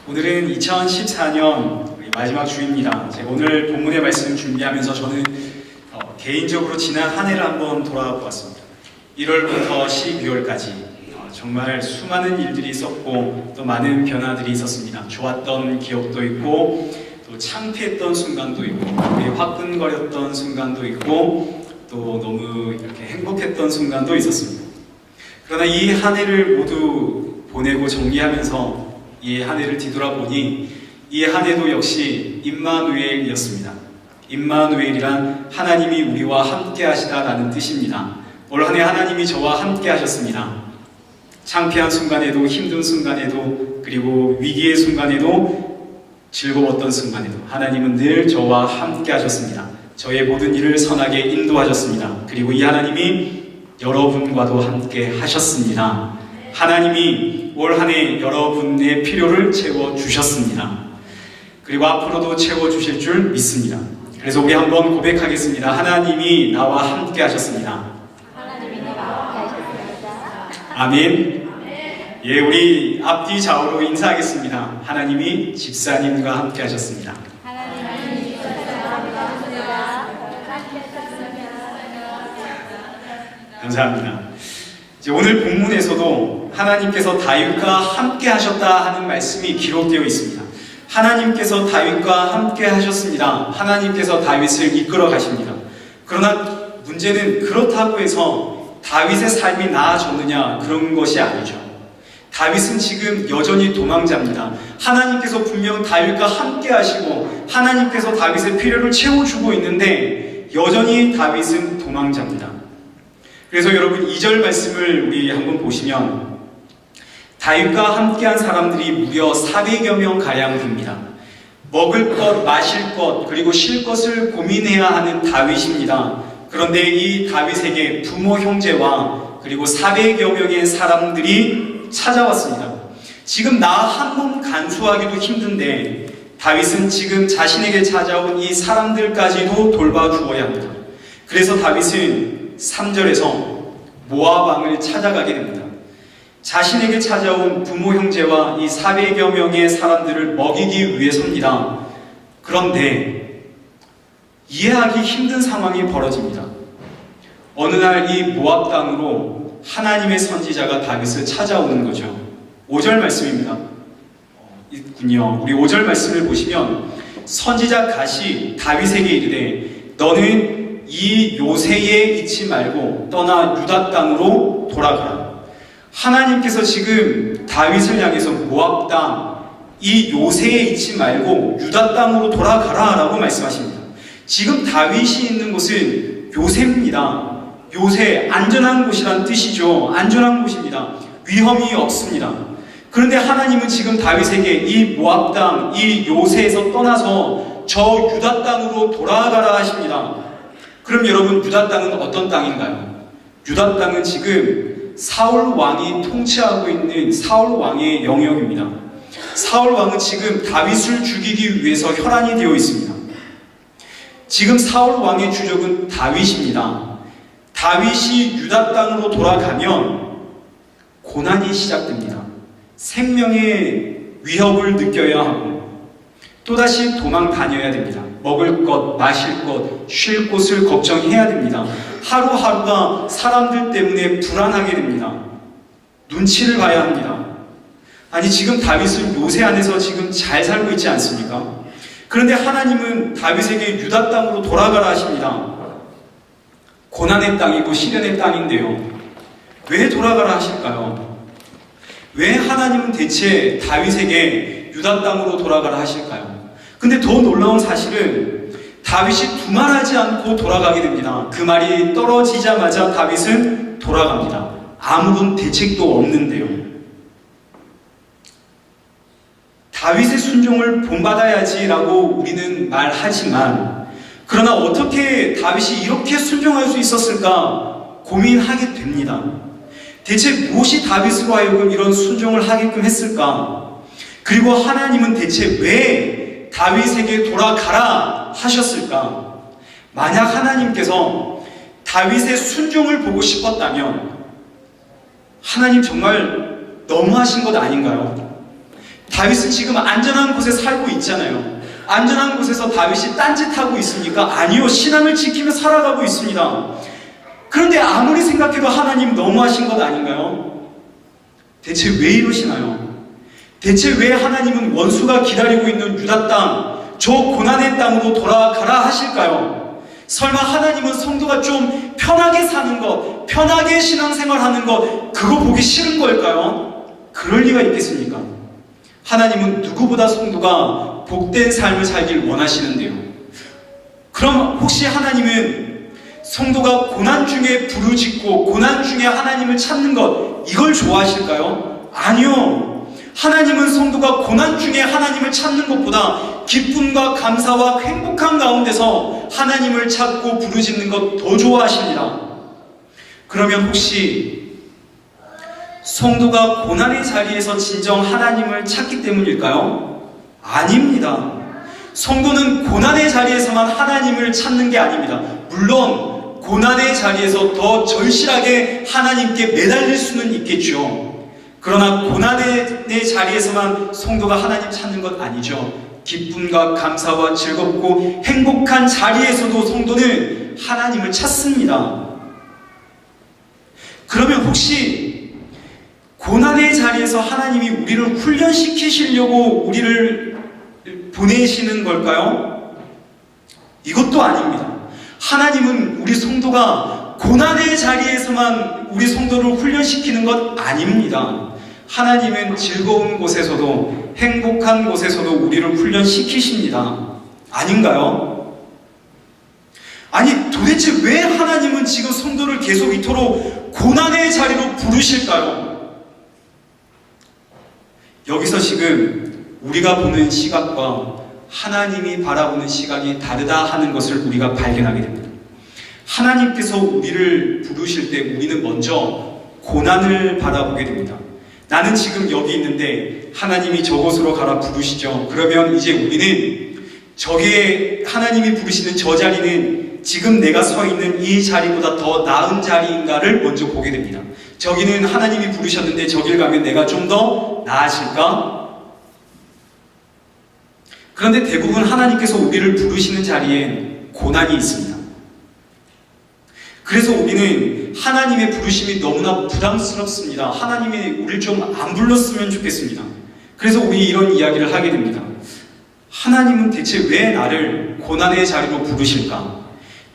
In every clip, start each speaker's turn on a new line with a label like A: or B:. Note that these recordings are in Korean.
A: 오늘은 2014년 마지막 주입니다. 제가 오늘 본문의 말씀 준비하면서 저는 개인적으로 지난 한 해를 한번 돌아보았습니다. 1월부터 12월까지 정말 수많은 일들이 있었고 또 많은 변화들이 있었습니다. 좋았던 기억도 있고 또 창피했던 순간도 있고 화끈거렸던 순간도 있고 또 너무 이렇게 행복했던 순간도 있었습니다. 그러나 이 한 해를 모두 보내고 정리하면서 이 한 해를 뒤돌아보니 이 한 해도 역시 임마누엘이었습니다. 임마누엘이란 하나님이 우리와 함께 하시다라는 뜻입니다. 올 한 해 하나님이 저와 함께 하셨습니다. 창피한 순간에도 힘든 순간에도 그리고 위기의 순간에도 즐거웠던 순간에도 하나님은 늘 저와 함께 하셨습니다. 저의 모든 일을 선하게 인도하셨습니다. 그리고 이 하나님이 여러분과도 함께 하셨습니다. 하나님이 올 한 해 여러분의 필요를 채워주셨습니다. 그리고 앞으로도 채워주실 줄 믿습니다. 그래서 우리 한번 고백하겠습니다. 하나님이 나와 함께 하셨습니다.
B: 하나님이 나와 함께 하셨습니다.
A: 아멘. 예, 우리 앞뒤 좌우로 인사하겠습니다. 하나님이 집사님과 함께 하셨습니다.
B: 하나님이 집사님과 함께 하셨습니다.
A: 감사합니다. 이제 오늘 본문에서도 하나님께서 다윗과 함께 하셨다 하는 말씀이 기록되어 있습니다. 하나님께서 다윗과 함께 하셨습니다. 하나님께서 다윗을 이끌어 가십니다. 그러나 문제는 그렇다고 해서 다윗의 삶이 나아졌느냐 그런 것이 아니죠. 다윗은 지금 여전히 도망자입니다. 하나님께서 분명 다윗과 함께 하시고 하나님께서 다윗의 필요를 채워주고 있는데 여전히 다윗은 도망자입니다. 그래서 여러분 2절 말씀을 우리 한번 보시면 다윗과 함께한 사람들이 무려 400여 명 가량 됩니다. 먹을 것, 마실 것, 그리고 쉴 것을 고민해야 하는 다윗입니다. 그런데 이 다윗에게 부모 형제와 그리고 400여 명의 사람들이 찾아왔습니다. 지금 나 한 몸 간수하기도 힘든데 다윗은 지금 자신에게 찾아온 이 사람들까지도 돌봐주어야 합니다. 그래서 다윗은 3절에서 모압 왕을 찾아가게 됩니다. 자신에게 찾아온 부모 형제와 이 400여 명의 사람들을 먹이기 위해서입니다. 그런데 이해하기 힘든 상황이 벌어집니다. 어느 날 이 모압 땅으로 하나님의 선지자가 다윗을 찾아오는 거죠. 5절 말씀입니다. 있군요. 우리 5절 말씀을 보시면 선지자 갓이 다윗에게 이르되 너는 이 요새에 있지 말고 떠나 유다 땅으로 돌아가라. 하나님께서 지금 다윗을 향해서 모압 땅, 이 요새에 있지 말고 유다 땅으로 돌아가라 라고 말씀하십니다. 지금 다윗이 있는 곳은 요새입니다. 요새, 안전한 곳이란 뜻이죠. 안전한 곳입니다. 위험이 없습니다. 그런데 하나님은 지금 다윗에게 이 모압 땅, 이 요새에서 떠나서 저 유다 땅으로 돌아가라 하십니다. 그럼 여러분 유다 땅은 어떤 땅인가요? 유다 땅은 지금 사울 왕이 통치하고 있는 사울 왕의 영역입니다. 사울 왕은 지금 다윗을 죽이기 위해서 혈안이 되어 있습니다. 지금 사울 왕의 주적은 다윗입니다. 다윗이 유다 땅으로 돌아가면 고난이 시작됩니다. 생명의 위협을 느껴야 하고 또다시 도망 다녀야 됩니다. 먹을 것, 마실 것, 쉴 곳을 걱정해야 됩니다. 하루하루가 사람들 때문에 불안하게 됩니다. 눈치를 봐야 합니다. 아니 지금 다윗은 요새 안에서 지금 잘 살고 있지 않습니까? 그런데 하나님은 다윗에게 유다 땅으로 돌아가라 하십니다. 고난의 땅이고 시련의 땅인데요. 왜 돌아가라 하실까요? 왜 하나님은 대체 다윗에게 유다 땅으로 돌아가라 하실까요? 근데 더 놀라운 사실은 다윗이 두말하지 않고 돌아가게 됩니다. 그 말이 떨어지자마자 다윗은 돌아갑니다. 아무런 대책도 없는데요. 다윗의 순종을 본받아야지라고 우리는 말하지만 그러나 어떻게 다윗이 이렇게 순종할 수 있었을까 고민하게 됩니다. 대체 무엇이 다윗으로 하여금 이런 순종을 하게끔 했을까? 그리고 하나님은 대체 왜 다윗에게 돌아가라 하셨을까? 만약 하나님께서 다윗의 순종을 보고 싶었다면 하나님 정말 너무하신 것 아닌가요? 다윗은 지금 안전한 곳에 살고 있잖아요. 안전한 곳에서 다윗이 딴짓하고 있습니까? 아니요. 신앙을 지키며 살아가고 있습니다. 그런데 아무리 생각해도 하나님 너무하신 것 아닌가요? 대체 왜 이러시나요? 대체 왜 하나님은 원수가 기다리고 있는 유다 땅, 저 고난의 땅으로 돌아가라 하실까요? 설마 하나님은 성도가 좀 편하게 사는 것, 편하게 신앙생활하는 것, 그거 보기 싫은 걸까요? 그럴 리가 있겠습니까? 하나님은 누구보다 성도가 복된 삶을 살길 원하시는데요. 그럼 혹시 하나님은 성도가 고난 중에 부르짖고 고난 중에 하나님을 찾는 것, 이걸 좋아하실까요? 아니요. 하나님은 성도가 고난 중에 하나님을 찾는 것보다 기쁨과 감사와 행복한 가운데서 하나님을 찾고 부르짖는 것 더 좋아하십니다. 그러면 혹시 성도가 고난의 자리에서 진정 하나님을 찾기 때문일까요? 아닙니다. 성도는 고난의 자리에서만 하나님을 찾는 게 아닙니다. 물론 고난의 자리에서 더 절실하게 하나님께 매달릴 수는 있겠죠. 그러나 고난의 자리에서만 성도가 하나님 찾는 것 아니죠. 기쁨과 감사와 즐겁고 행복한 자리에서도 성도는 하나님을 찾습니다. 그러면 혹시 고난의 자리에서 하나님이 우리를 훈련시키시려고 우리를 보내시는 걸까요? 이것도 아닙니다. 하나님은 우리 성도가 고난의 자리에서만 우리 성도를 훈련시키는 것 아닙니다. 하나님은 즐거운 곳에서도 행복한 곳에서도 우리를 훈련시키십니다. 아닌가요? 아니 도대체 왜 하나님은 지금 성도를 계속 이토록 고난의 자리로 부르실까요? 여기서 지금 우리가 보는 시각과 하나님이 바라보는 시각이 다르다 하는 것을 우리가 발견하게 됩니다. 하나님께서 우리를 부르실 때 우리는 먼저 고난을 바라보게 됩니다. 나는 지금 여기 있는데 하나님이 저곳으로 가라 부르시죠. 그러면 이제 우리는 저기에 하나님이 부르시는 저 자리는 지금 내가 서 있는 이 자리보다 더 나은 자리인가를 먼저 보게 됩니다. 저기는 하나님이 부르셨는데 저길 가면 내가 좀 더 나아질까? 그런데 대부분 하나님께서 우리를 부르시는 자리엔 고난이 있습니다. 그래서 우리는 하나님의 부르심이 너무나 부담스럽습니다. 하나님이 우리를 좀 안 불렀으면 좋겠습니다. 그래서 우리 이런 이야기를 하게 됩니다. 하나님은 대체 왜 나를 고난의 자리로 부르실까?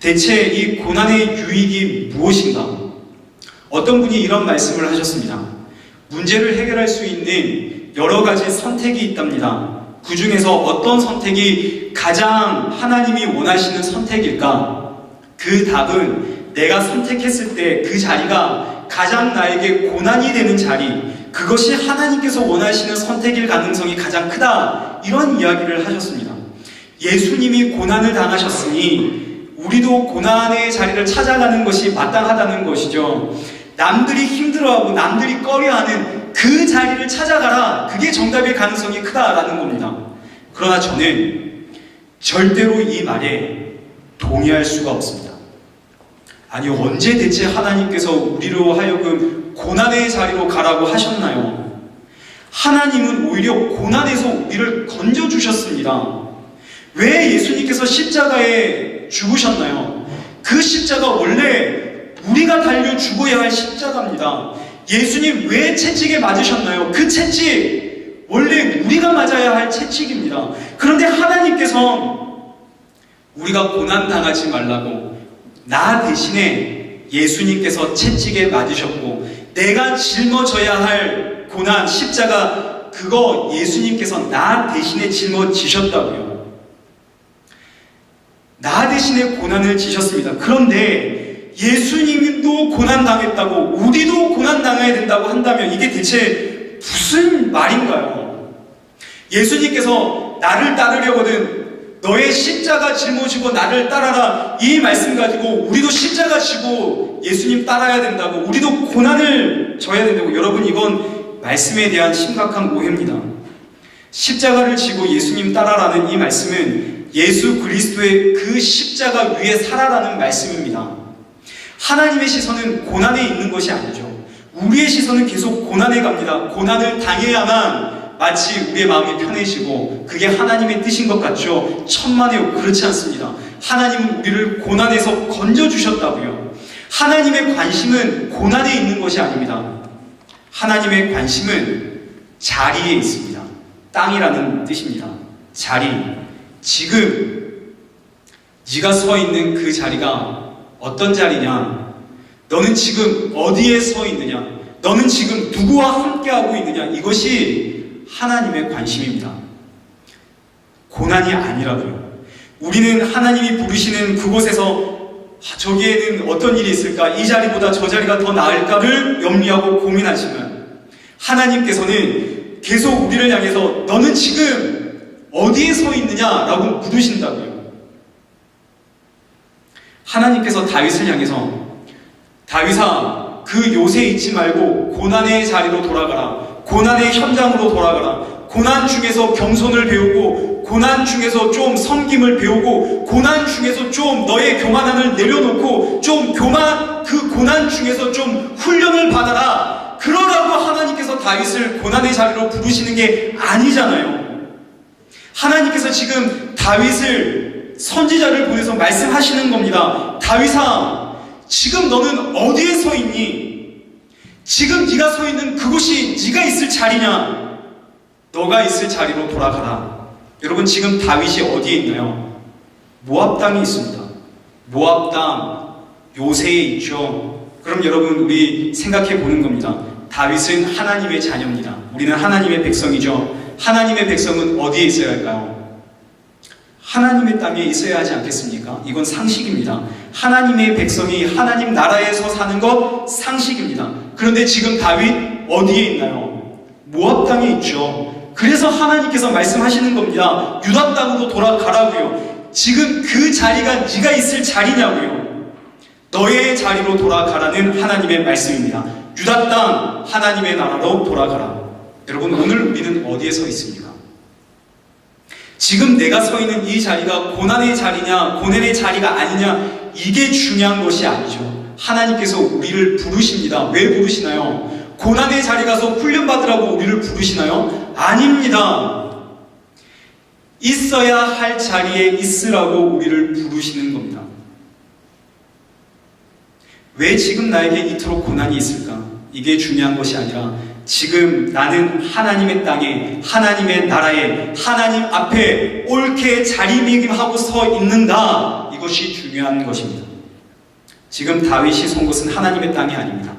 A: 대체 이 고난의 유익이 무엇인가? 어떤 분이 이런 말씀을 하셨습니다. 문제를 해결할 수 있는 여러 가지 선택이 있답니다. 그 중에서 어떤 선택이 가장 하나님이 원하시는 선택일까? 그 답은 내가 선택했을 때 그 자리가 가장 나에게 고난이 되는 자리, 그것이 하나님께서 원하시는 선택일 가능성이 가장 크다. 이런 이야기를 하셨습니다. 예수님이 고난을 당하셨으니 우리도 고난의 자리를 찾아가는 것이 마땅하다는 것이죠. 남들이 힘들어하고 남들이 꺼려하는 그 자리를 찾아가라. 그게 정답일 가능성이 크다라는 겁니다. 그러나 저는 절대로 이 말에 동의할 수가 없습니다. 아니 언제 대체 하나님께서 우리로 하여금 고난의 자리로 가라고 하셨나요? 하나님은 오히려 고난에서 우리를 건져주셨습니다. 왜 예수님께서 십자가에 죽으셨나요? 그 십자가 원래 우리가 달려 죽어야 할 십자가입니다. 예수님 왜 채찍에 맞으셨나요? 그 채찍 원래 우리가 맞아야 할 채찍입니다. 그런데 하나님께서 우리가 고난당하지 말라고 나 대신에 예수님께서 채찍에 맞으셨고 내가 짊어져야 할 고난 십자가 그거 예수님께서 나 대신에 짊어지셨다고요. 나 대신에 고난을 지셨습니다. 그런데 예수님도 고난당했다고 우리도 고난당해야 된다고 한다면 이게 대체 무슨 말인가요? 예수님께서 나를 따르려거든 너의 십자가 짊어지고 나를 따라라 이 말씀 가지고 우리도 십자가 지고 예수님 따라야 된다고 우리도 고난을 져야 된다고 여러분 이건 말씀에 대한 심각한 오해입니다. 십자가를 지고 예수님 따라라는 이 말씀은 예수 그리스도의 그 십자가 위에 살아라는 말씀입니다. 하나님의 시선은 고난에 있는 것이 아니죠. 우리의 시선은 계속 고난에 갑니다. 고난을 당해야만 마치 우리의 마음이 편해지고 그게 하나님의 뜻인 것 같죠? 천만에요. 그렇지 않습니다. 하나님은 우리를 고난에서 건져주셨다고요. 하나님의 관심은 고난에 있는 것이 아닙니다. 하나님의 관심은 자리에 있습니다. 땅이라는 뜻입니다. 자리. 지금 네가 서 있는 그 자리가 어떤 자리냐? 너는 지금 어디에 서 있느냐? 너는 지금 누구와 함께하고 있느냐? 이것이 하나님의 관심입니다. 고난이 아니라고요. 우리는 하나님이 부르시는 그곳에서 저기에는 어떤 일이 있을까? 이 자리보다 저 자리가 더 나을까를 염려하고 고민하지만 하나님께서는 계속 우리를 향해서 너는 지금 어디에 서 있느냐라고 물으신다고요. 하나님께서 다윗을 향해서 다윗아 그 요새 있지 말고 고난의 자리로 돌아가라. 고난의 현장으로 돌아가라. 고난 중에서 겸손을 배우고 고난 중에서 좀 섬김을 배우고 고난 중에서 좀 너의 교만함을 내려놓고 좀 그 고난 중에서 좀 훈련을 받아라. 그러라고 하나님께서 다윗을 고난의 자리로 부르시는 게 아니잖아요. 하나님께서 지금 다윗을 선지자를 보내서 말씀하시는 겁니다. 다윗아, 지금 너는 어디에 서 있니? 지금 네가 서 있는 그곳이 네가 있을 자리냐? 너가 있을 자리로 돌아가라. 여러분, 지금 다윗이 어디에 있나요? 모압 땅에 있습니다. 모압 땅 요새에 있죠. 그럼 여러분, 우리 생각해 보는 겁니다. 다윗은 하나님의 자녀입니다. 우리는 하나님의 백성이죠. 하나님의 백성은 어디에 있어야 할까요? 하나님의 땅에 있어야 하지 않겠습니까? 이건 상식입니다. 하나님의 백성이 하나님 나라에서 사는 것 상식입니다. 그런데 지금 다윗 어디에 있나요? 모압 땅에 있죠. 그래서 하나님께서 말씀하시는 겁니다. 유다 땅으로 돌아가라고요. 지금 그 자리가 네가 있을 자리냐고요. 너의 자리로 돌아가라는 하나님의 말씀입니다. 유다 땅 하나님의 나라로 돌아가라. 여러분, 오늘 우리는 어디에 서 있습니까? 지금 내가 서 있는 이 자리가 고난의 자리냐 고난의 자리가 아니냐, 이게 중요한 것이 아니죠. 하나님께서 우리를 부르십니다. 왜 부르시나요? 고난의 자리 가서 훈련받으라고 우리를 부르시나요? 아닙니다. 있어야 할 자리에 있으라고 우리를 부르시는 겁니다. 왜 지금 나에게 이토록 고난이 있을까? 이게 중요한 것이 아니라 지금 나는 하나님의 땅에, 하나님의 나라에, 하나님 앞에 옳게 자리매김하고 서 있는가? 이것이 중요한 것입니다. 지금 다윗이 선 곳은 하나님의 땅이 아닙니다.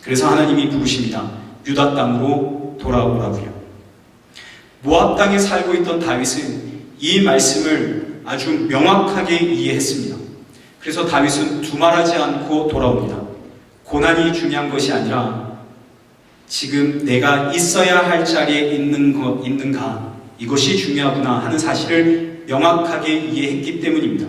A: 그래서 하나님이 부르십니다. 유다 땅으로 돌아오라고요. 모압 땅에 살고 있던 다윗은 이 말씀을 아주 명확하게 이해했습니다. 그래서 다윗은 두말하지 않고 돌아옵니다. 고난이 중요한 것이 아니라 지금 내가 있어야 할 자리에 있는가, 이것이 중요하구나 하는 사실을 명확하게 이해했기 때문입니다.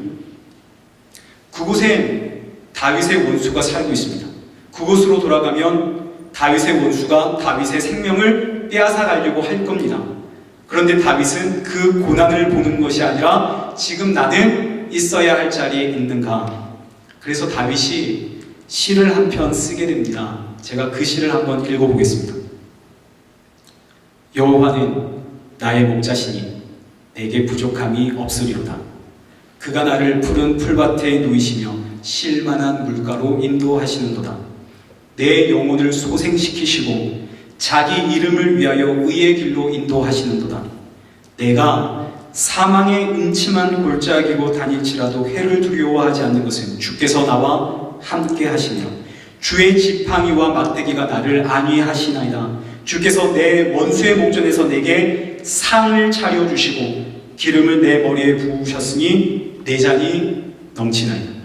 A: 그곳에 다윗의 원수가 살고 있습니다. 그곳으로 돌아가면 다윗의 원수가 다윗의 생명을 빼앗아가려고 할 겁니다. 그런데 다윗은 그 고난을 보는 것이 아니라 지금 나는 있어야 할 자리에 있는가. 그래서 다윗이 시를 한 편 쓰게 됩니다. 제가 그 시를 한번 읽어보겠습니다. 여호와는 나의 목자시니 내게 부족함이 없으리로다. 그가 나를 푸른 풀밭에 누이시며 쉴만한 물가로 인도하시는도다. 내 영혼을 소생시키시고 자기 이름을 위하여 의의 길로 인도하시는도다. 내가 사망의 음침한 골짜기로 다닐지라도 해를 두려워하지 않는 것은 주께서 나와 함께 하시니라. 주의 지팡이와 막대기가 나를 안위하시나이다. 주께서 내 원수의 목전에서 내게 상을 차려주시고 기름을 내 머리에 부으셨으니 내 잔이 넘치나이다.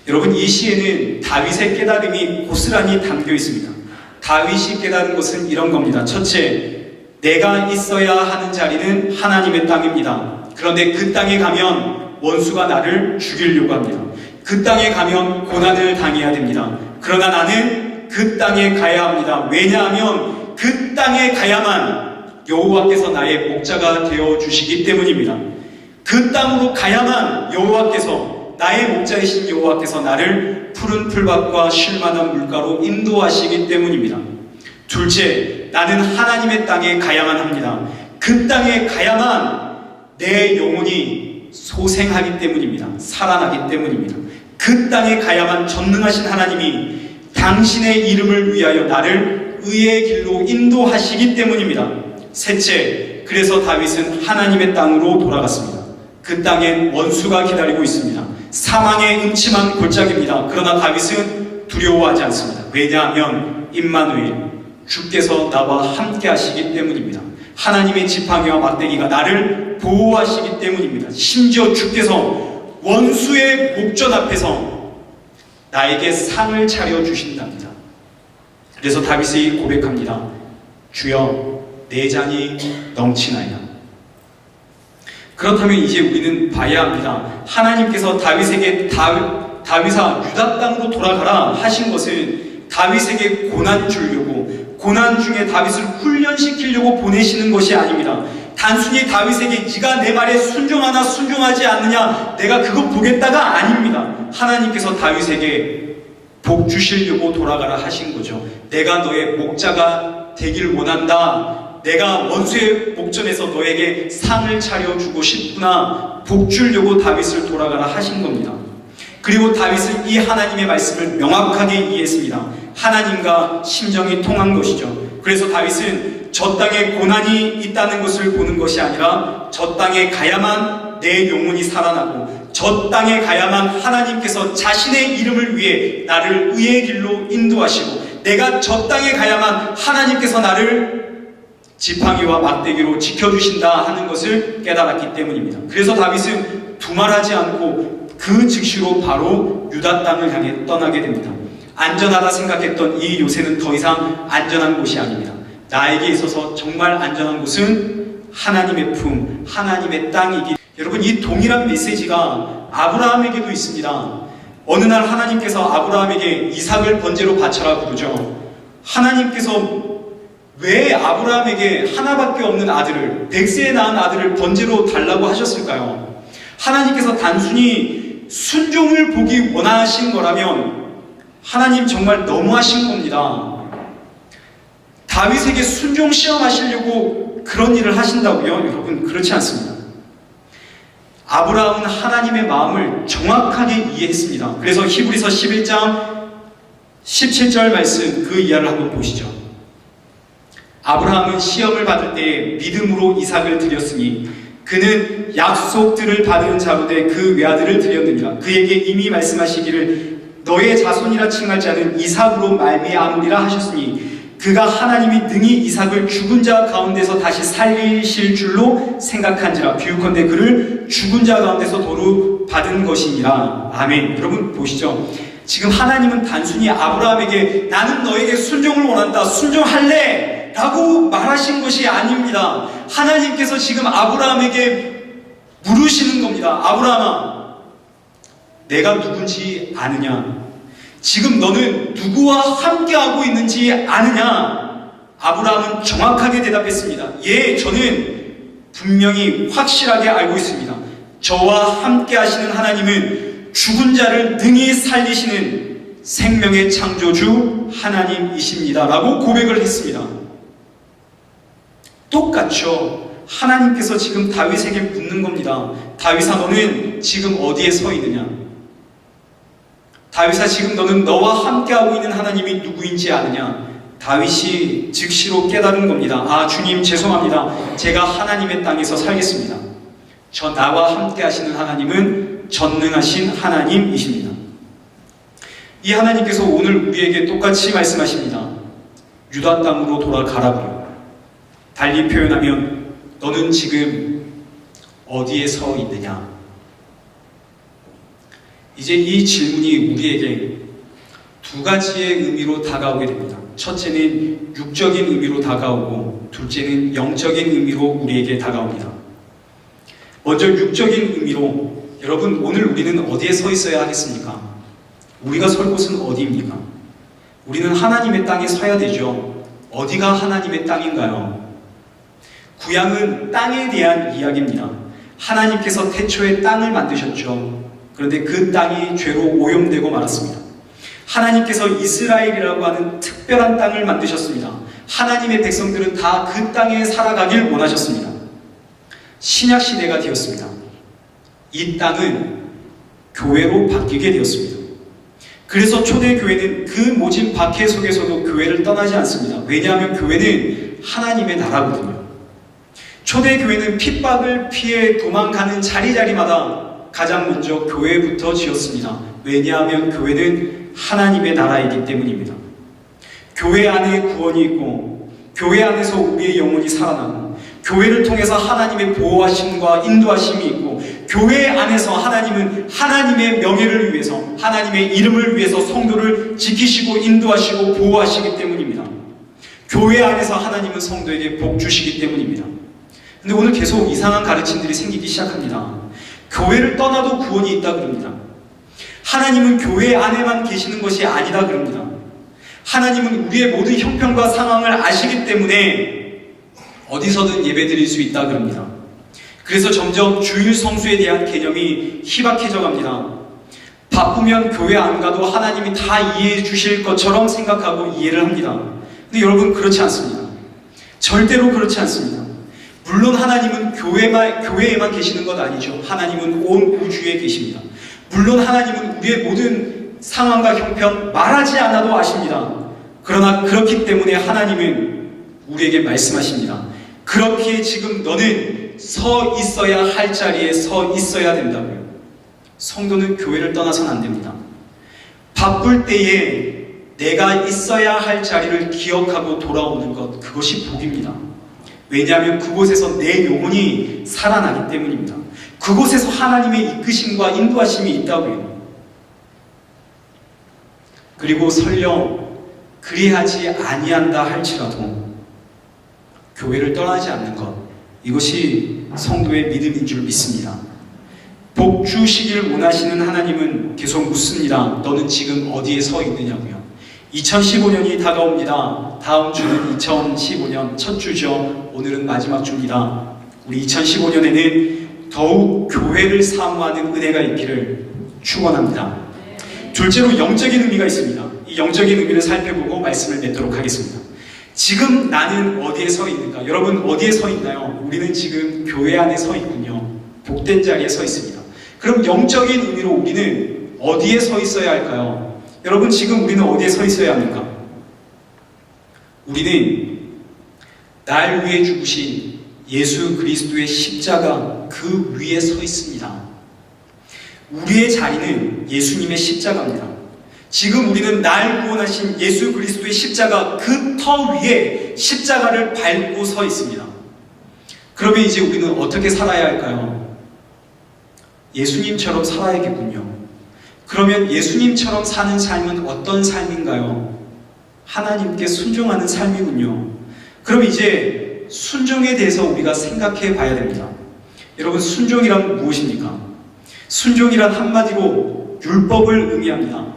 A: 여러분, 이 시에는 다윗의 깨달음이 고스란히 담겨 있습니다. 다윗이 깨달은 것은 이런 겁니다. 첫째, 내가 있어야 하는 자리는 하나님의 땅입니다. 그런데 그 땅에 가면 원수가 나를 죽이려고 합니다. 그 땅에 가면 고난을 당해야 됩니다. 그러나 나는 그 땅에 가야 합니다. 왜냐하면 그 땅에 가야만 여호와께서 나의 목자가 되어주시기 때문입니다. 그 땅으로 가야만 여호와께서, 나의 목자이신 여호와께서 나를 푸른 풀밭과 쉴만한 물가로 인도하시기 때문입니다. 둘째, 나는 하나님의 땅에 가야만 합니다. 그 그 땅에 가야만 내 영혼이 소생하기 때문입니다. 살아나기 때문입니다. 그 땅에 가야만 전능하신 하나님이 당신의 이름을 위하여 나를 의의 길로 인도하시기 때문입니다. 셋째, 그래서 다윗은 하나님의 땅으로 돌아갔습니다. 그 땅엔 원수가 기다리고 있습니다. 사망의 음침한 골짜기입니다. 그러나 다윗은 두려워하지 않습니다. 왜냐하면 임마누엘, 주께서 나와 함께 하시기 때문입니다. 하나님의 지팡이와 막대기가 나를 보호하시기 때문입니다. 심지어 주께서 원수의 목전 앞에서 나에게 상을 차려주신답니다. 그래서 다윗이 고백합니다. 주여, 내 잔이 넘치나이다. 그렇다면 이제 우리는 봐야 합니다. 하나님께서 다윗에게 다윗아 유다 땅으로 돌아가라 하신 것은 다윗에게 고난 주려고, 고난 중에 다윗을 훈련시키려고 보내시는 것이 아닙니다. 단순히 다윗에게 네가 내 말에 순종하나 순종하지 않느냐 내가 그거 보겠다가 아닙니다. 하나님께서 다윗에게 복 주시려고 돌아가라 하신 거죠. 내가 너의 목자가 되길 원한다. 내가 원수의 목전에서 너에게 상을 차려주고 싶구나. 복 주려고 다윗을 돌아가라 하신 겁니다. 그리고 다윗은 이 하나님의 말씀을 명확하게 이해했습니다. 하나님과 심정이 통한 것이죠. 그래서 다윗은 저 땅에 고난이 있다는 것을 보는 것이 아니라 저 땅에 가야만 내 영혼이 살아나고 저 땅에 가야만 하나님께서 자신의 이름을 위해 나를 의의 길로 인도하시고 내가 저 땅에 가야만 하나님께서 나를 지팡이와 막대기로 지켜주신다 하는 것을 깨달았기 때문입니다. 그래서 다윗은 두말하지 않고 그 즉시로 바로 유다 땅을 향해 떠나게 됩니다. 안전하다 생각했던 이 요새는 더 이상 안전한 곳이 아닙니다. 나에게 있어서 정말 안전한 곳은 하나님의 품, 하나님의 땅이기. 여러분, 이 동일한 메시지가 아브라함에게도 있습니다. 어느 날 하나님께서 아브라함에게 이삭을 번제로 바쳐라 부르죠. 하나님께서 왜 아브라함에게 하나밖에 없는 아들을, 100세에 낳은 아들을 번제로 달라고 하셨을까요? 하나님께서 단순히 순종을 보기 원하신 거라면 하나님 정말 너무하신 겁니다. 다윗에게 순종 시험하시려고 그런 일을 하신다고요? 여러분, 그렇지 않습니다. 아브라함은 하나님의 마음을 정확하게 이해했습니다. 그래서 히브리서 11장 17절 말씀 그 이하를 한번 보시죠. 아브라함은 시험을 받을 때에 믿음으로 이삭을 드렸으니 그는 약속들을 받은 자로 돼 그 외아들을 드렸느니라. 그에게 이미 말씀하시기를 너의 자손이라 칭할 자는 이삭으로 말미암으리라 하셨으니 그가 하나님이 능히 이삭을 죽은 자 가운데서 다시 살리실 줄로 생각한지라. 비유컨대 그를 죽은 자 가운데서 도로 받은 것이니라. 아멘. 여러분 보시죠. 지금 하나님은 단순히 아브라함에게 나는 너에게 순종을 원한다, 순종할래 라고 말하신 것이 아닙니다. 하나님께서 지금 아브라함에게 물으시는 겁니다. 아브라함아, 내가 누군지 아느냐? 지금 너는 누구와 함께하고 있는지 아느냐? 아브라함은 정확하게 대답했습니다. 예, 저는 분명히 확실하게 알고 있습니다. 저와 함께 하시는 하나님은 죽은 자를 능히 살리시는 생명의 창조주 하나님이십니다 라고 고백을 했습니다. 똑같죠. 하나님께서 지금 다윗에게 묻는 겁니다. 다윗아, 너는 지금 어디에 서 있느냐? 다윗아, 지금 너는 너와 함께하고 있는 하나님이 누구인지 아느냐? 다윗이 즉시로 깨달은 겁니다. 아, 주님 죄송합니다. 제가 하나님의 땅에서 살겠습니다. 저 나와 함께 하시는 하나님은 전능하신 하나님이십니다. 이 하나님께서 오늘 우리에게 똑같이 말씀하십니다. 유다 땅으로 돌아가라고요. 달리 표현하면 너는 지금 어디에 서 있느냐? 이제 이 질문이 우리에게 두 가지의 의미로 다가오게 됩니다. 첫째는 육적인 의미로 다가오고 둘째는 영적인 의미로 우리에게 다가옵니다. 먼저 육적인 의미로, 여러분 오늘 우리는 어디에 서 있어야 하겠습니까? 우리가 설 곳은 어디입니까? 우리는 하나님의 땅에 서야 되죠. 어디가 하나님의 땅인가요? 구약은 땅에 대한 이야기입니다. 하나님께서 태초에 땅을 만드셨죠. 그런데 그 땅이 죄로 오염되고 말았습니다. 하나님께서 이스라엘이라고 하는 특별한 땅을 만드셨습니다. 하나님의 백성들은 다 그 땅에 살아가길 원하셨습니다. 신약 시대가 되었습니다. 이 땅은 교회로 바뀌게 되었습니다. 그래서 초대교회는 그 모진 박해 속에서도 교회를 떠나지 않습니다. 왜냐하면 교회는 하나님의 나라거든요. 초대교회는 핍박을 피해 도망가는 자리자리마다 가장 먼저 교회부터 지었습니다. 왜냐하면 교회는 하나님의 나라이기 때문입니다. 교회 안에 구원이 있고 교회 안에서 우리의 영혼이 살아나고 교회를 통해서 하나님의 보호하심과 인도하심이 있고 교회 안에서 하나님은 하나님의 명예를 위해서 하나님의 이름을 위해서 성도를 지키시고 인도하시고 보호하시기 때문입니다. 교회 안에서 하나님은 성도에게 복 주시기 때문입니다. 근데 오늘 계속 이상한 가르침들이 생기기 시작합니다. 교회를 떠나도 구원이 있다 그럽니다. 하나님은 교회 안에만 계시는 것이 아니다 그럽니다. 하나님은 우리의 모든 형편과 상황을 아시기 때문에 어디서든 예배드릴 수 있다 그럽니다. 그래서 점점 주일 성수에 대한 개념이 희박해져 갑니다. 바쁘면 교회 안 가도 하나님이 다 이해해 주실 것처럼 생각하고 이해를 합니다. 근데 여러분 그렇지 않습니다. 절대로 그렇지 않습니다. 물론 하나님은 교회에만 계시는 것 아니죠. 하나님은 온 우주에 계십니다. 물론 하나님은 우리의 모든 상황과 형편 말하지 않아도 아십니다. 그러나 그렇기 때문에 하나님은 우리에게 말씀하십니다. 그렇기에 지금 너는 서 있어야 할 자리에 서 있어야 된다고요. 성도는 교회를 떠나서는 안 됩니다. 바쁠 때에 내가 있어야 할 자리를 기억하고 돌아오는 것, 그것이 복입니다. 왜냐하면 그곳에서 내 영혼이 살아나기 때문입니다. 그곳에서 하나님의 이끄심과 인도하심이 있다고요. 그리고 설령 그리하지 아니한다 할지라도 교회를 떠나지 않는 것, 이것이 성도의 믿음인 줄 믿습니다. 복 주시길 원하시는 하나님은 계속 묻습니다. 너는 지금 어디에 서 있느냐고요. 2015년이 다가옵니다. 다음 주는 2015년 첫 주죠. 오늘은 마지막 주입니다. 우리 2015년에는 더욱 교회를 사모하는 은혜가 있기를 축원합니다. 둘째로 영적인 의미가 있습니다. 이 영적인 의미를 살펴보고 말씀을 맺도록 하겠습니다. 지금 나는 어디에 서 있는가? 여러분 어디에 서 있나요? 우리는 지금 교회 안에 서 있군요. 복된 자리에 서 있습니다. 그럼 영적인 의미로 우리는 어디에 서 있어야 할까요? 여러분 지금 우리는 어디에 서 있어야 합니까? 우리는 날 위해 죽으신 예수 그리스도의 십자가 그 위에 서 있습니다. 우리의 자리는 예수님의 십자가입니다. 지금 우리는 날 구원하신 예수 그리스도의 십자가 그 터 위에 십자가를 밟고 서 있습니다. 그러면 이제 우리는 어떻게 살아야 할까요? 예수님처럼 살아야겠군요. 그러면 예수님처럼 사는 삶은 어떤 삶인가요? 하나님께 순종하는 삶이군요. 그럼 이제 순종에 대해서 우리가 생각해 봐야 됩니다. 여러분 순종이란 무엇입니까? 순종이란 한마디로 율법을 의미합니다.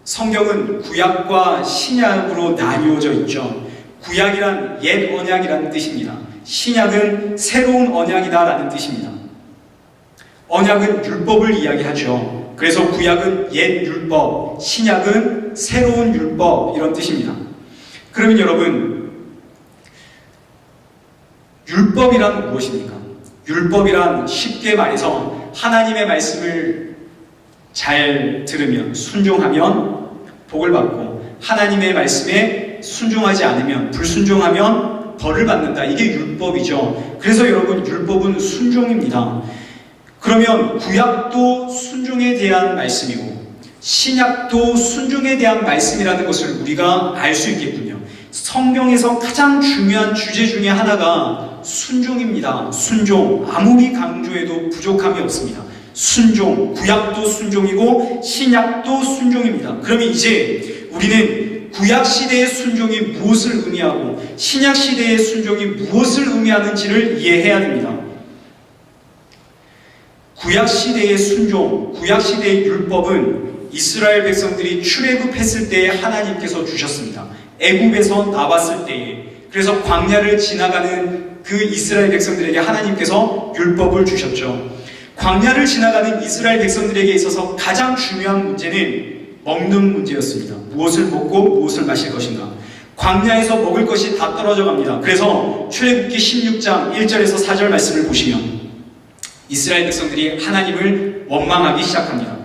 A: 성경은 구약과 신약으로 나뉘어져 있죠. 구약이란 옛 언약이라는 뜻입니다. 신약은 새로운 언약이다라는 뜻입니다. 언약은 율법을 이야기하죠. 그래서 구약은 옛 율법, 신약은 새로운 율법 이런 뜻입니다. 그러면 여러분 율법이란 무엇입니까? 율법이란 쉽게 말해서 하나님의 말씀을 잘 들으면 순종하면 복을 받고 하나님의 말씀에 순종하지 않으면 불순종하면 벌을 받는다. 이게 율법이죠. 그래서 여러분 율법은 순종입니다. 그러면 구약도 순종에 대한 말씀이고 신약도 순종에 대한 말씀이라는 것을 우리가 알 수 있겠군요. 성경에서 가장 중요한 주제 중에 하나가 순종입니다. 순종. 아무리 강조해도 부족함이 없습니다. 순종. 구약도 순종이고 신약도 순종입니다. 그러면 이제 우리는 구약 시대의 순종이 무엇을 의미하고 신약 시대의 순종이 무엇을 의미하는지를 이해해야 됩니다. 구약 시대의 순종, 구약 시대의 율법은 이스라엘 백성들이 출애굽했을 때에 하나님께서 주셨습니다. 애굽에서 나왔을 때에. 그래서 광야를 지나가는 그 이스라엘 백성들에게 하나님께서 율법을 주셨죠. 광야를 지나가는 이스라엘 백성들에게 있어서 가장 중요한 문제는 먹는 문제였습니다. 무엇을 먹고 무엇을 마실 것인가. 광야에서 먹을 것이 다 떨어져 갑니다. 그래서 출애굽기 16장 1절에서 4절 말씀을 보시면 이스라엘 백성들이 하나님을 원망하기 시작합니다.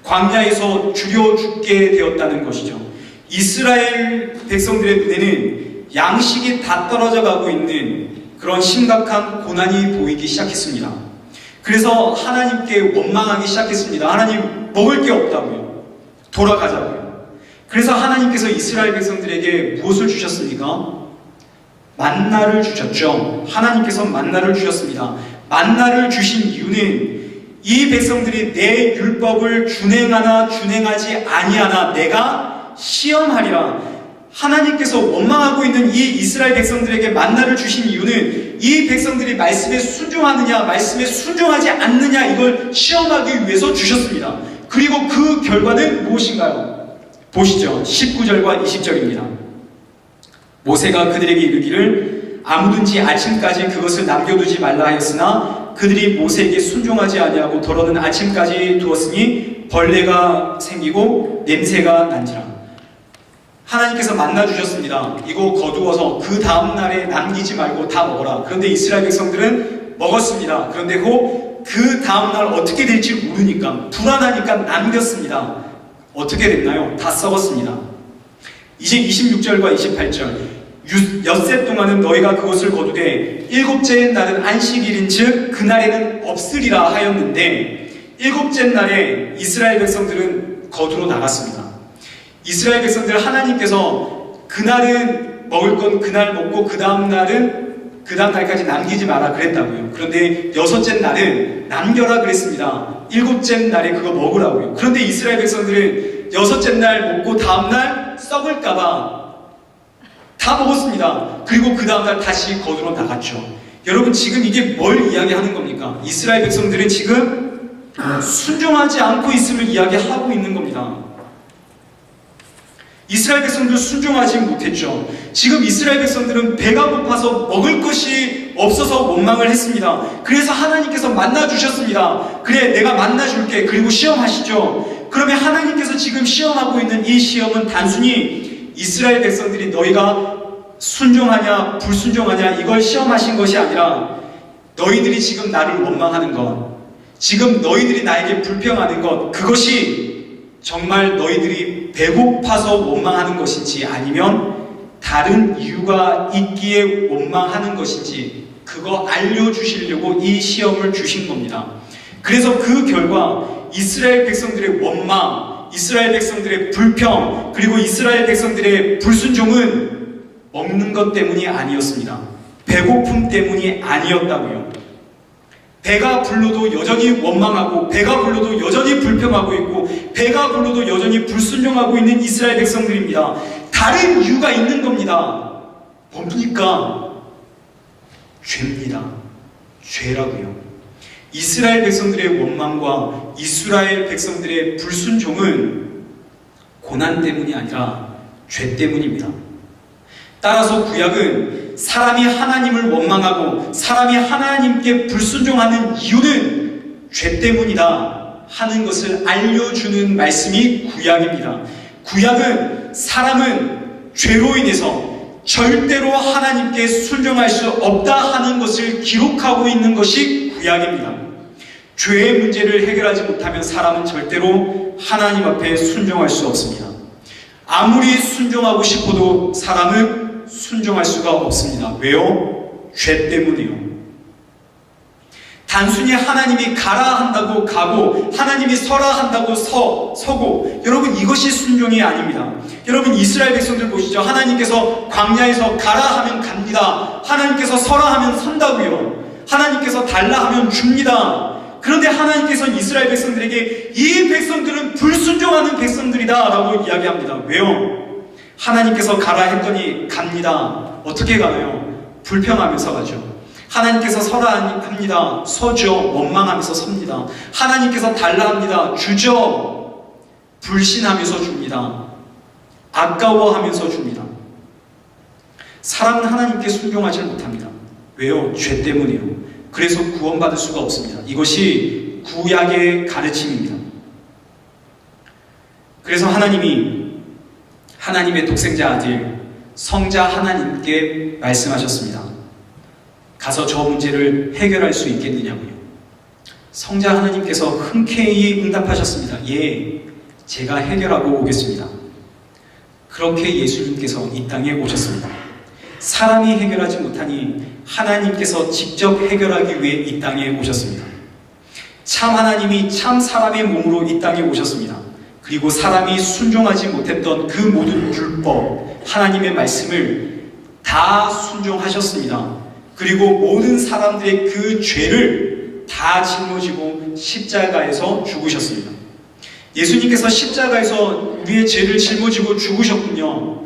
A: 광야에서 줄여 죽게 되었다는 것이죠. 이스라엘 백성들의 눈에는 양식이 다 떨어져 가고 있는 그런 심각한 고난이 보이기 시작했습니다. 그래서 하나님께 원망하기 시작했습니다. 하나님, 먹을 게 없다고요. 돌아가자고요. 그래서 하나님께서 이스라엘 백성들에게 무엇을 주셨습니까? 만나를 주셨죠. 하나님께서 만나를 주셨습니다. 만나를 주신 이유는 이 백성들이 내 율법을 준행하나 준행하지 아니하나 내가 시험하리라. 하나님께서 원망하고 있는 이 이스라엘 백성들에게 만나를 주신 이유는 이 백성들이 말씀에 순종하느냐 말씀에 순종하지 않느냐 이걸 시험하기 위해서 주셨습니다. 그리고 그 결과는 무엇인가요? 보시죠. 19절과 20절입니다. 모세가 그들에게 이르기를 아무든지 아침까지 그것을 남겨두지 말라 하였으나 그들이 모세에게 순종하지 아니하고 더러는 아침까지 두었으니 벌레가 생기고 냄새가 난지라. 하나님께서 만나 주셨습니다. 이거 거두어서 그 다음 날에 남기지 말고 다 먹어라. 그런데 이스라엘 백성들은 먹었습니다. 그런데 그 다음 날 어떻게 될지 모르니까 불안하니까 남겼습니다. 어떻게 됐나요? 다 썩었습니다. 이제 26절과 28절 엿새 동안은 너희가 그것을 거두되 일곱째 날은 안식일인 즉 그날에는 없으리라 하였는데 일곱째 날에 이스라엘 백성들은 거두러 나갔습니다. 이스라엘 백성들 하나님께서 그날은 먹을 건 그날 먹고 그 다음 날까지 남기지 마라 그랬다고요. 그런데 여섯째 날은 남겨라 그랬습니다. 일곱째 날에 그거 먹으라고요. 그런데 이스라엘 백성들은 여섯째 날 먹고 다음 날 썩을까봐 다 먹었습니다. 그리고 그 다음 날 다시 거두러 나갔죠. 여러분 지금 이게 뭘 이야기하는 겁니까? 이스라엘 백성들은 지금 순종하지 않고 있음을 이야기하고 있는 겁니다. 이스라엘 백성들 순종하지 못했죠. 지금 이스라엘 백성들은 배가 고파서 먹을 것이 없어서 원망을 했습니다. 그래서 하나님께서 만나 주셨습니다. 그래 내가 만나 줄게. 그리고 시험하시죠. 그러면 하나님께서 지금 시험하고 있는 이 시험은 단순히 이스라엘 백성들이 너희가 순종하냐 불순종하냐 이걸 시험하신 것이 아니라 너희들이 지금 나를 원망하는 것, 지금 너희들이 나에게 불평하는 것, 그것이 정말 너희들이 배고파서 원망하는 것인지 아니면 다른 이유가 있기에 원망하는 것인지 그거 알려주시려고 이 시험을 주신 겁니다. 그래서 그 결과 이스라엘 백성들의 원망, 이스라엘 백성들의 불평, 그리고 이스라엘 백성들의 불순종은 먹는 것 때문이 아니었습니다. 배고픔 때문이 아니었다고요. 배가 불러도 여전히 원망하고 배가 불러도 여전히 불평하고 있고 배가 불러도 여전히 불순종하고 있는 이스라엘 백성들입니다. 다른 이유가 있는 겁니다. 뭡니까? 죄입니다. 죄라고요. 이스라엘 백성들의 원망과 이스라엘 백성들의 불순종은 고난 때문이 아니라 죄 때문입니다. 따라서 구약은 사람이 하나님을 원망하고 사람이 하나님께 불순종하는 이유는 죄 때문이다 하는 것을 알려주는 말씀이 구약입니다. 구약은 사람은 죄로 인해서 절대로 하나님께 순종할 수 없다 하는 것을 기록하고 있는 것이 구약입니다. 죄의 문제를 해결하지 못하면 사람은 절대로 하나님 앞에 순종할 수 없습니다. 아무리 순종하고 싶어도 사람은 순종할 수가 없습니다. 왜요? 죄 때문이요. 단순히 하나님이 가라 한다고 가고 하나님이 서라 한다고 서고 여러분 이것이 순종이 아닙니다. 여러분 이스라엘 백성들 보시죠. 하나님께서 광야에서 가라 하면 갑니다. 하나님께서 서라 하면 선다고요. 하나님께서 달라 하면 줍니다. 그런데 하나님께서 이스라엘 백성들에게 이 백성들은 불순종하는 백성들이다 라고 이야기합니다. 왜요? 하나님께서 가라 했더니 갑니다. 어떻게 가나요? 불평하면서 가죠. 하나님께서 서라 합니다. 서죠. 원망하면서 섭니다. 하나님께서 달라 합니다. 주죠. 불신하면서 줍니다. 아까워하면서 줍니다. 사람은 하나님께 순종하지 못합니다. 왜요? 죄 때문이요. 그래서 구원받을 수가 없습니다. 이것이 구약의 가르침입니다. 그래서 하나님이 하나님의 독생자 아들 성자 하나님께 말씀하셨습니다. 가서 저 문제를 해결할 수 있겠느냐고요. 성자 하나님께서 흔쾌히 응답하셨습니다. 예, 제가 해결하고 오겠습니다. 그렇게 예수님께서 이 땅에 오셨습니다. 사람이 해결하지 못하니 하나님께서 직접 해결하기 위해 이 땅에 오셨습니다. 참 하나님이 참 사람의 몸으로 이 땅에 오셨습니다. 그리고 사람이 순종하지 못했던 그 모든 율법, 하나님의 말씀을 다 순종하셨습니다. 그리고 모든 사람들의 그 죄를 다 짊어지고 십자가에서 죽으셨습니다. 예수님께서 십자가에서 우리의 죄를 짊어지고 죽으셨군요.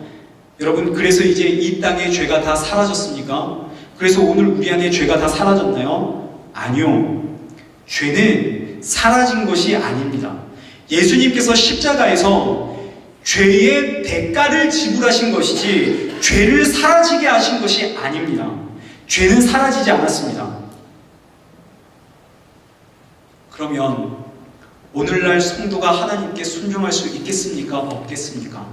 A: 여러분, 그래서 이제 이 땅의 죄가 다 사라졌습니까? 그래서 오늘 우리 안에 죄가 다 사라졌나요? 아니요. 죄는 사라진 것이 아닙니다. 예수님께서 십자가에서 죄의 대가를 지불하신 것이지 죄를 사라지게 하신 것이 아닙니다. 죄는 사라지지 않았습니다. 그러면 오늘날 성도가 하나님께 순종할 수 있겠습니까? 없겠습니까?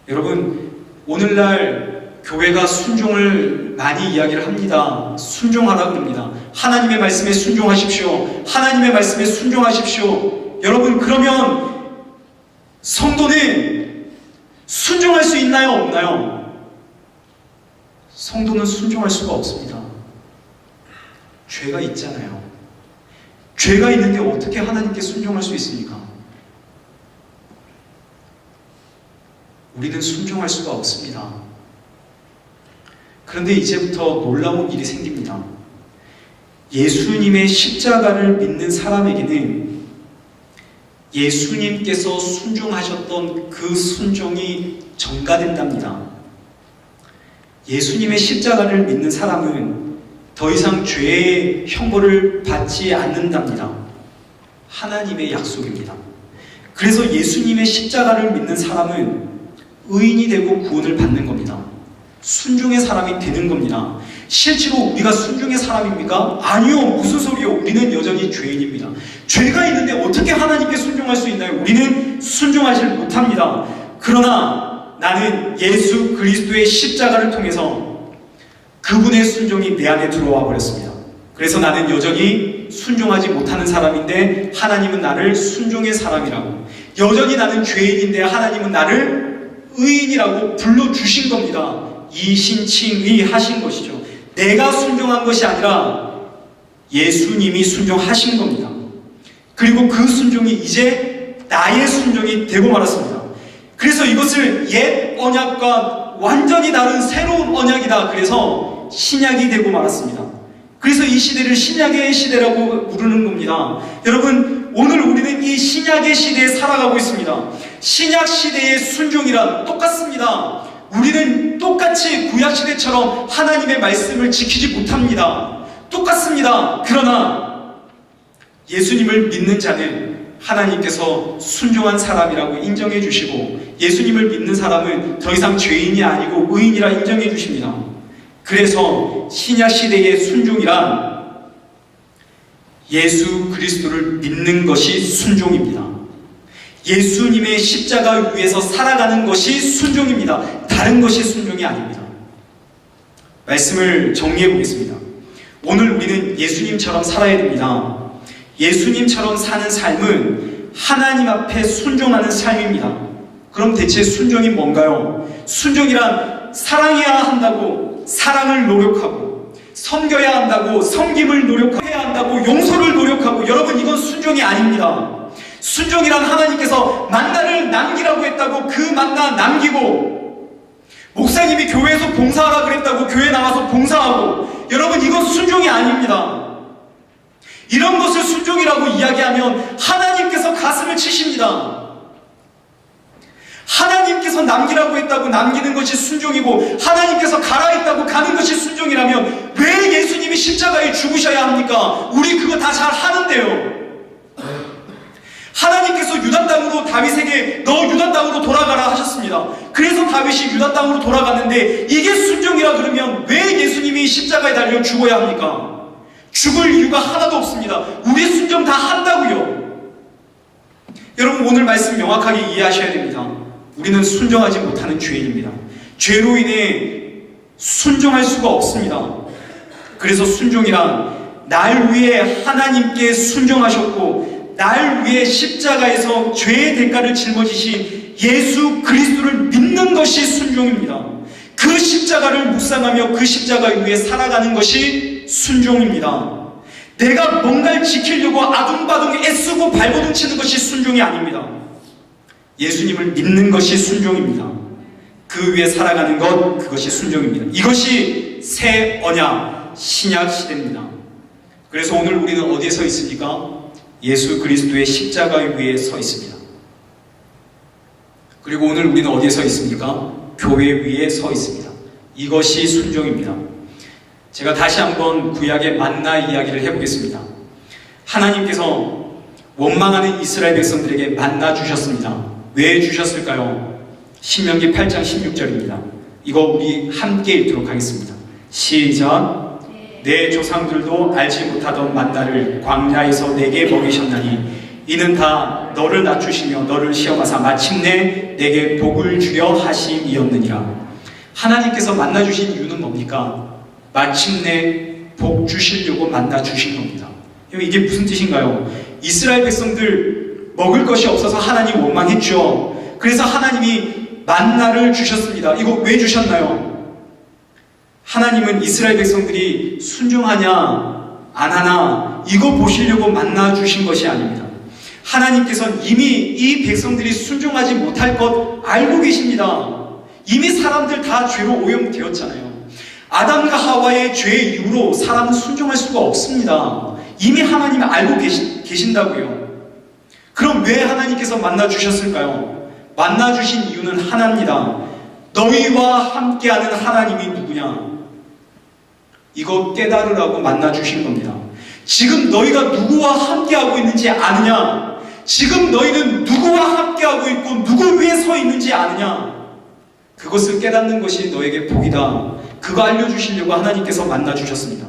A: 여러분, 오늘날 교회가 순종을 많이 이야기를 합니다. 순종하라 그럽니다. 하나님의 말씀에 순종하십시오. 하나님의 말씀에 순종하십시오. 여러분, 그러면 성도는 순종할 수 있나요? 없나요? 성도는 순종할 수가 없습니다. 죄가 있잖아요. 죄가 있는데 어떻게 하나님께 순종할 수 있습니까? 우리는 순종할 수가 없습니다. 그런데 이제부터 놀라운 일이 생깁니다. 예수님의 십자가를 믿는 사람에게는 예수님께서 순종하셨던 그 순종이 전가된답니다. 예수님의 십자가를 믿는 사람은 더 이상 죄의 형벌을 받지 않는답니다. 하나님의 약속입니다. 그래서 예수님의 십자가를 믿는 사람은 의인이 되고 구원을 받는 겁니다. 순종의 사람이 되는 겁니다. 실제로 우리가 순종의 사람입니까? 아니요. 무슨 소리요? 우리는 여전히 죄인입니다. 죄가 있는데 어떻게 하나님께 순종할 수 있나요? 우리는 순종하지 못합니다. 그러나 나는 예수 그리스도의 십자가를 통해서 그분의 순종이 내 안에 들어와 버렸습니다. 그래서 나는 여전히 순종하지 못하는 사람인데 하나님은 나를 순종의 사람이라고, 여전히 나는 죄인인데 하나님은 나를 의인이라고 불러주신 겁니다. 이신칭의 하신 것이죠. 내가 순종한 것이 아니라 예수님이 순종하신 겁니다. 그리고 그 순종이 이제 나의 순종이 되고 말았습니다. 그래서 이것을 옛 언약과 완전히 다른 새로운 언약이다. 그래서 신약이 되고 말았습니다. 그래서 이 시대를 신약의 시대라고 부르는 겁니다. 여러분, 오늘 우리는 이 신약의 시대에 살아가고 있습니다. 신약 시대의 순종이란 똑같습니다. 우리는 똑같이 구약 시대처럼 하나님의 말씀을 지키지 못합니다. 똑같습니다. 그러나 예수님을 믿는 자는 하나님께서 순종한 사람이라고 인정해 주시고, 예수님을 믿는 사람은 더 이상 죄인이 아니고 의인이라 인정해 주십니다. 그래서 신약 시대의 순종이란 예수 그리스도를 믿는 것이 순종입니다. 예수님의 십자가 위에서 살아가는 것이 순종입니다. 다른 것이 순종이 아닙니다. 말씀을 정리해 보겠습니다. 오늘 우리는 예수님처럼 살아야 됩니다. 예수님처럼 사는 삶은 하나님 앞에 순종하는 삶입니다. 그럼 대체 순종이 뭔가요? 순종이란 사랑해야 한다고 사랑을 노력하고, 섬겨야 한다고 섬김을 노력해야 한다고 용서를 노력하고, 여러분, 이건 순종이 아닙니다. 순종이란 하나님께서 만나를 남기라고 했다고 그 만나 남기고, 목사님이 교회에서 봉사하라 그랬다고 교회 나와서 봉사하고, 여러분, 이건 순종이 아닙니다. 이런 것을 순종이라고 이야기하면 하나님께서 가슴을 치십니다. 하나님께서 남기라고 했다고 남기는 것이 순종이고, 하나님께서 가라 했다고 가는 것이 순종이라면 왜 예수님이 십자가에 죽으셔야 합니까? 우리 그거 다 잘 하는데요. 하나님께서 유다 땅으로 다윗에게 너 유다 땅으로 돌아가라 하셨습니다. 그래서 다윗이 유다 땅으로 돌아갔는데 이게 순종이라 그러면 왜 예수님이 십자가에 달려 죽어야 합니까? 죽을 이유가 하나도 없습니다. 우리 순종 다 한다고요. 여러분, 오늘 말씀 명확하게 이해하셔야 됩니다. 우리는 순종하지 못하는 죄인입니다. 죄로 인해 순종할 수가 없습니다. 그래서 순종이란 날 위해 하나님께 순종하셨고 날 위해 십자가에서 죄의 대가를 짊어지신 예수 그리스도를 믿는 것이 순종입니다. 그 십자가를 묵상하며 그 십자가 위에 살아가는 것이 순종입니다. 내가 뭔가를 지키려고 아둥바둥 애쓰고 발버둥 치는 것이 순종이 아닙니다. 예수님을 믿는 것이 순종입니다. 그 위에 살아가는 것, 그것이 순종입니다. 이것이 새 언약 신약 시대입니다. 그래서 오늘 우리는 어디에 서 있습니까? 예수 그리스도의 십자가 위에 서 있습니다. 그리고 오늘 우리는 어디에 서 있습니까? 교회 위에 서 있습니다. 이것이 순종입니다. 제가 다시 한번 구약의 만나 이야기를 해보겠습니다. 하나님께서 원망하는 이스라엘 백성들에게 만나 주셨습니다. 왜 주셨을까요? 신명기 8장 16절입니다. 이거 우리 함께 읽도록 하겠습니다. 시작. 내 조상들도 알지 못하던 만나를 광야에서 내게 먹이셨나니 이는 다 너를 낮추시며 너를 시험하사 마침내 내게 복을 주려 하심이었느니라. 하나님께서 만나 주신 이유는 뭡니까? 마침내 복 주시려고 만나 주신 겁니다. 이게 무슨 뜻인가요? 이스라엘 백성들 먹을 것이 없어서 하나님 원망했죠. 그래서 하나님이 만나를 주셨습니다. 이거 왜 주셨나요? 하나님은 이스라엘 백성들이 순종하냐 안 하나 이거 보시려고 만나 주신 것이 아닙니다. 하나님께서는 이미 이 백성들이 순종하지 못할 것 알고 계십니다. 이미 사람들 다 죄로 오염되었잖아요. 아담과 하와의 죄 이후로 사람은 순종할 수가 없습니다. 이미 하나님이 알고 계신다고요. 그럼 왜 하나님께서 만나 주셨을까요? 만나 주신 이유는 하나입니다. 너희와 함께하는 하나님이 누구냐? 이거 깨달으라고 만나 주신 겁니다. 지금 너희가 누구와 함께하고 있는지 아느냐? 지금 너희는 누구와 함께하고 있고 누구 위에 서 있는지 아느냐? 그것을 깨닫는 것이 너에게 복이다. 그거 알려주시려고 하나님께서 만나 주셨습니다.